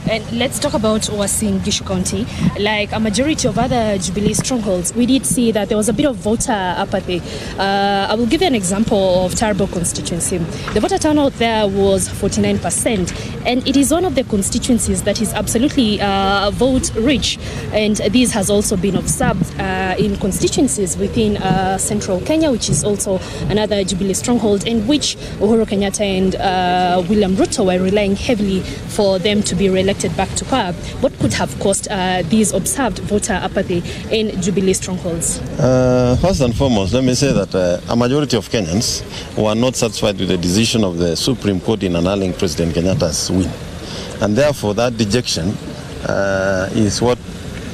And let's talk about what's in Gishu County. Like a majority of other Jubilee strongholds, we did see that there was a bit of voter apathy. I will give you an example of Tarbo constituency. The voter turnout there was 49%, and it is one of the constituencies that is absolutely vote rich. And this has also been observed in constituencies within central Kenya, which is also another Jubilee stronghold, in which Uhuru Kenyatta and William Ruto were relying heavily for them to be re-elected back to power. What could have caused these observed voter apathy in Jubilee strongholds? First and foremost, let me say that a majority of Kenyans were not satisfied with the decision of the Supreme Court in annulling President Kenyatta's win. And therefore, that dejection is what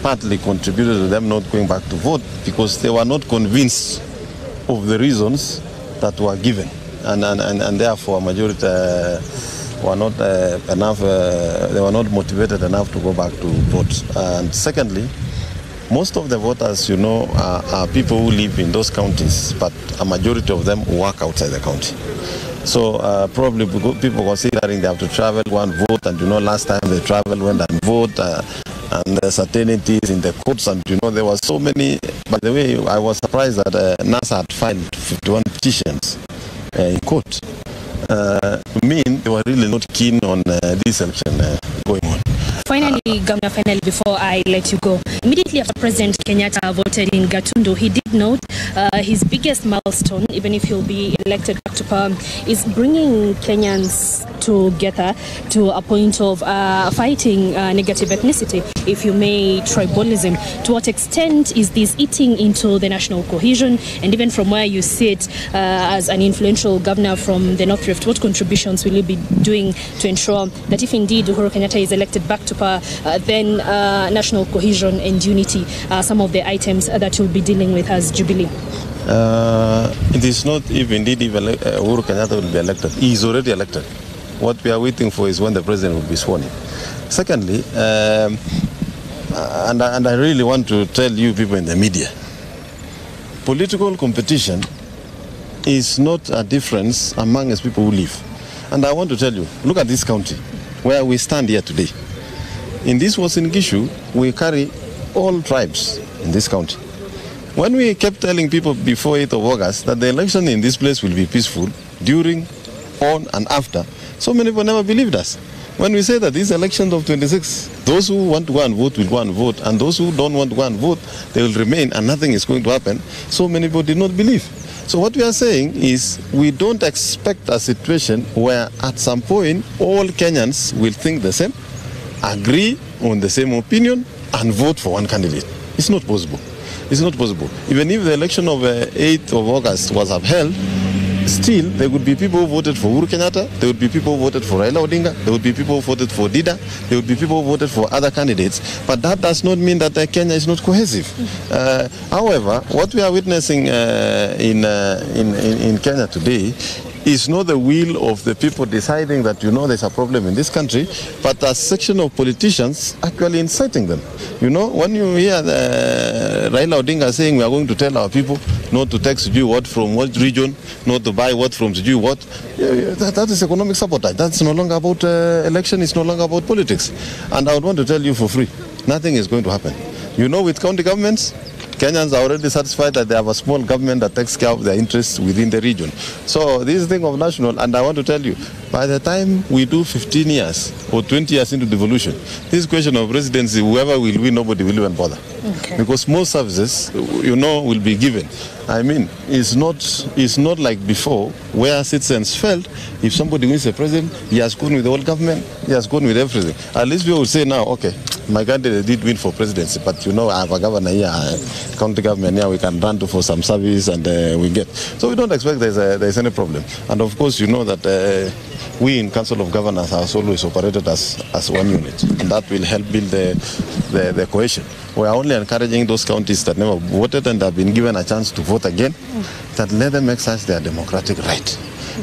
partly contributed to them not going back to vote, because they were not convinced of the reasons that were given. And therefore, a majority were not they were not motivated enough to go back to vote. And secondly, most of the voters, you know, are people who live in those counties, but a majority of them work outside the county. So probably people considering they have to travel, go and vote, and you know, last time they traveled, went and vote, and the certainties in the courts, and you know, there were so many. By the way, I was surprised that NASA had filed 51 petitions in court. Mean they were really not keen on this election going on. Finally, Governor, before I let you go, immediately after President Kenyatta voted in Gatundu, he did note his biggest milestone, even if he'll be elected back to power, is bringing Kenyans together to a point of fighting negative ethnicity, if you may, tribalism. To what extent is this eating into the national cohesion? And even from where you sit as an influential governor from the North Rift, what contributions will you be doing to ensure that if indeed Uhuru Kenyatta is elected back to power, then national cohesion and unity are some of the items that you'll be dealing with as Jubilee? It is not if indeed Uhuru Kenyatta will be elected. He is already elected. What we are waiting for is when the president will be sworn in. Secondly, and I really want to tell you people in the media, political competition is not a difference among us people who live. And I want to tell you, look at this county where we stand here today. In this Uasin Gishu, we carry all tribes in this county. When we kept telling people before 8th of August that the election in this place will be peaceful, during, on and after, so many people never believed us. When we say that these elections of 26, those who want to go and vote will go and vote, and those who don't want to go and vote, they will remain and nothing is going to happen, so many people did not believe. So what we are saying is we don't expect a situation where at some point all Kenyans will think the same, agree on the same opinion, and vote for one candidate. It's not possible. It's not possible. Even if the election of 8th of August was upheld, still there would be people who voted for Uhuru Kenyatta, there would be people who voted for Raila Odinga, there would be people who voted for Dida, there would be people who voted for other candidates, but that does not mean that Kenya is not cohesive. However, what we are witnessing in Kenya today is not the will of the people deciding that, you know, there's a problem in this country, but a section of politicians actually inciting them. You know, when you hear Raila Odinga saying we are going to tell our people not to take Sijui what from what region, not to buy what from Sijui what, that is economic sabotage. That's no longer about election, it's no longer about politics. And I would want to tell you for free, nothing is going to happen. You know, with county governments, Kenyans are already satisfied that they have a small government that takes care of their interests within the region. So this thing of national, and I want to tell you, by the time we do 15 years or 20 years into devolution, this question of residency, whoever will win, nobody will even bother. Okay. Because most services, you know, will be given. I mean, it's not like before, where citizens felt if somebody wins the president, he has gone with the whole government, he has gone with everything. At least we will say now, okay, my candidate did win for presidency, but you know, I have a governor here, county government here, we can run to for some service and we get. So we don't expect there's any problem. And of course, you know that we in Council of Governors have always operated as one unit, and that will help build the cohesion. We are only encouraging those counties that never voted and have been given a chance to vote again, that let them exercise their democratic right.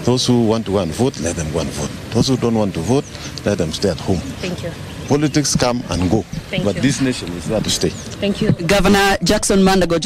Those who want to go and vote, let them go and vote. Those who don't want to vote, let them stay at home. Thank you. Politics come and go, but you. this nation is there to stay. Thank you. Governor Jackson Mandago.